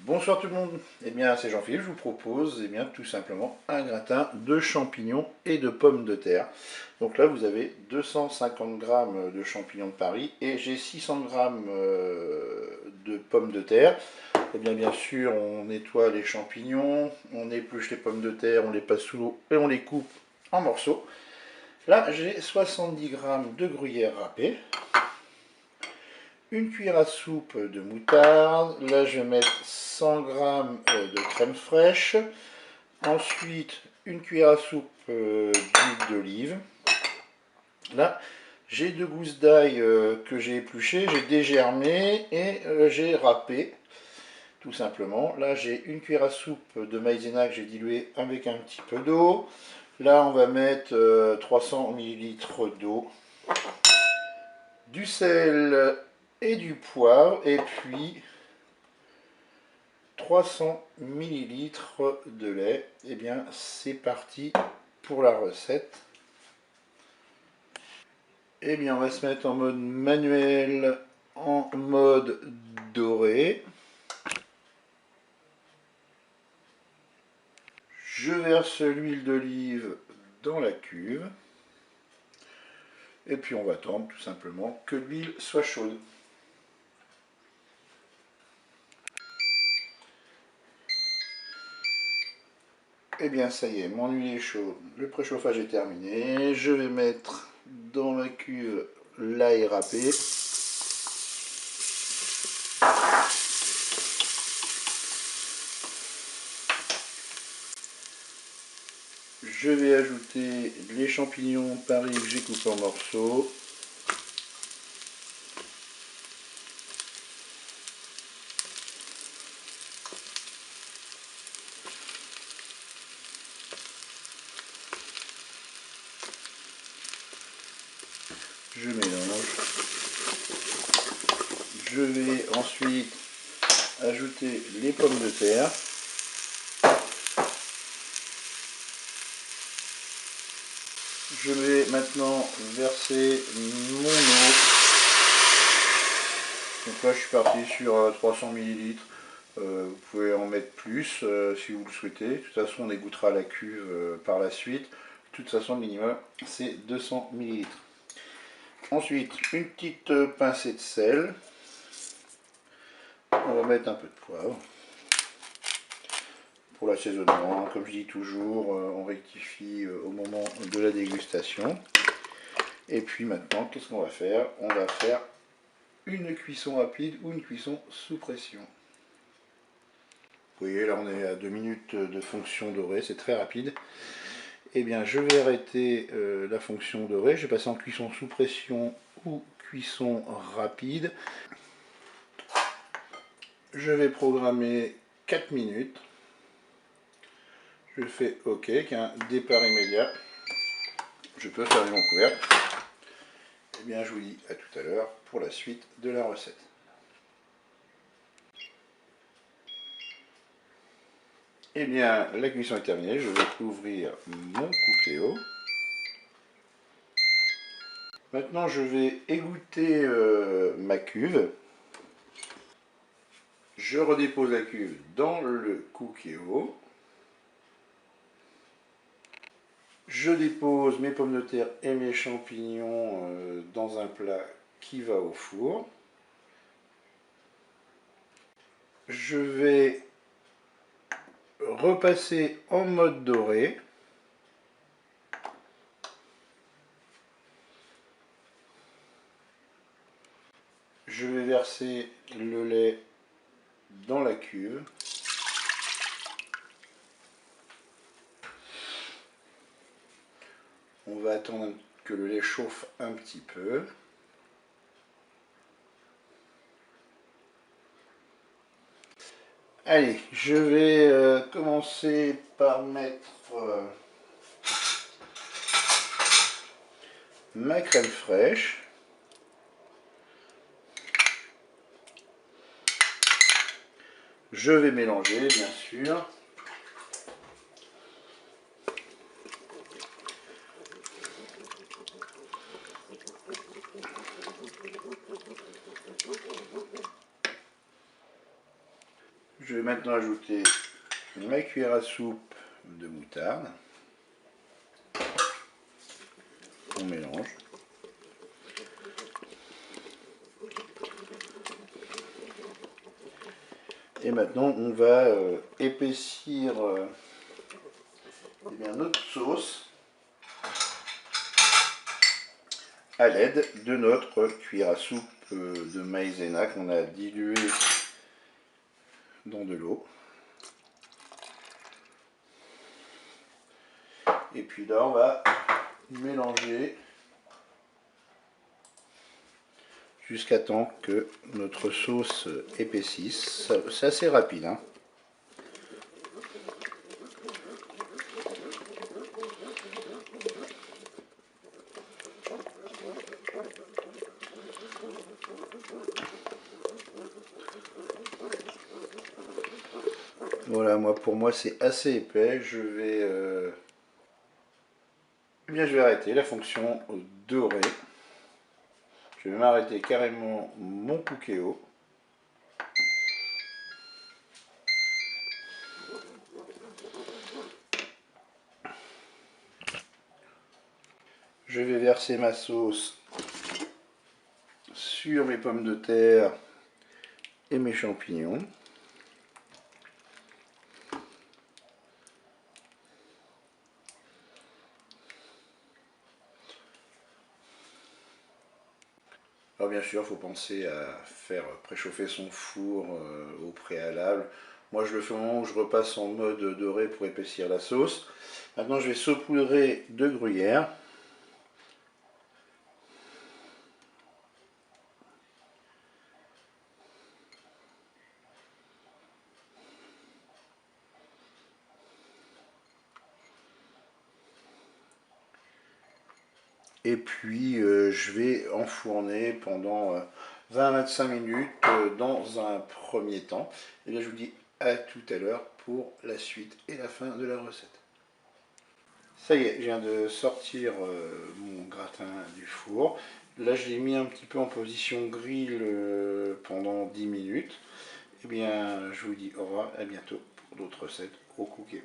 Bonsoir tout le monde, eh bien c'est Jean-Philippe, je vous propose tout simplement un gratin de champignons et de pommes de terre. Donc là vous avez 250 g de champignons de Paris et j'ai 600 g de pommes de terre. Eh bien sûr on nettoie les champignons, on épluche les pommes de terre, on les passe sous l'eau et on les coupe en morceaux. Là j'ai 70 g de gruyère râpée. Une cuillère à soupe de moutarde. Là, je vais mettre 100 g de crème fraîche. Ensuite, une cuillère à soupe d'huile d'olive. Là, j'ai 2 gousses d'ail que j'ai épluchées, j'ai dégermé et j'ai râpé, tout simplement. Là, j'ai une cuillère à soupe de maïzena que j'ai dilué avec un petit peu d'eau. Là, on va mettre 300 ml d'eau, du sel et du poivre, et puis 300 ml de lait. Et bien c'est parti pour la recette. Et bien on va se mettre en mode manuel, en mode doré. Je verse l'huile d'olive dans la cuve. Et puis on va attendre tout simplement que l'huile soit chaude. Et bien ça y est, mon huile est chaude, le préchauffage est terminé. Je vais mettre dans la cuve l'ail râpé. Je vais ajouter les champignons Paris que j'ai coupés en morceaux. Je mélange. Je vais ensuite ajouter les pommes de terre. Je vais maintenant verser mon eau. Donc là je suis parti sur 300 ml. Vous pouvez en mettre plus si vous le souhaitez. De toute façon on égouttera la cuve par la suite. De toute façon le minimum c'est 200 ml. Ensuite une petite pincée de sel. On va mettre un peu de poivre. Pour l'assaisonnement, comme je dis toujours, on rectifie au moment de la dégustation. Et puis maintenant, qu'est-ce qu'on va faire? On va faire une cuisson rapide ou une cuisson sous pression. Vous voyez, là on est à 2 minutes de fonction dorée, c'est très rapide. Eh bien, je vais arrêter la fonction dorée, je vais passer en cuisson sous pression ou cuisson rapide. Je vais programmer 4 minutes. Je fais OK, avec un départ immédiat. Je peux fermer mon couvercle. Eh bien, je vous dis à tout à l'heure pour la suite de la recette. Eh bien, la cuisson est terminée. Je vais ouvrir mon cookéo. Maintenant, je vais égoutter ma cuve. Je redépose la cuve dans le cookéo. Je dépose mes pommes de terre et mes champignons dans un plat qui va au four. Je vais repasser en mode doré. Je vais verser le lait dans la cuve. On va attendre que le lait chauffe un petit peu. Allez, je vais commencer par mettre ma crème fraîche. Je vais mélanger, bien sûr. Je vais maintenant ajouter ma cuillère à soupe de moutarde. On mélange. Et maintenant on va épaissir eh bien, notre sauce à l'aide de notre cuillère à soupe de maïzena qu'on a dilué dans de l'eau. Et puis là on va mélanger jusqu'à temps que notre sauce épaississe. C'est assez rapide, hein. Voilà, pour moi c'est assez épais. Eh bien, je vais arrêter la fonction dorée. Je vais m'arrêter carrément mon cookéo. Je vais verser ma sauce sur mes pommes de terre et mes champignons. Alors bien sûr, il faut penser à faire préchauffer son four au préalable. Moi je le fais au moment où je repasse en mode doré pour épaissir la sauce. Maintenant je vais saupoudrer de gruyère. Et puis je vais enfourner pendant 20-25 minutes dans un premier temps. Et là je vous dis à tout à l'heure pour la suite et la fin de la recette. Ça y est, je viens de sortir mon gratin du four. Là je l'ai mis un petit peu en position grill pendant 10 minutes. Et bien je vous dis au revoir, à bientôt pour d'autres recettes au cookie.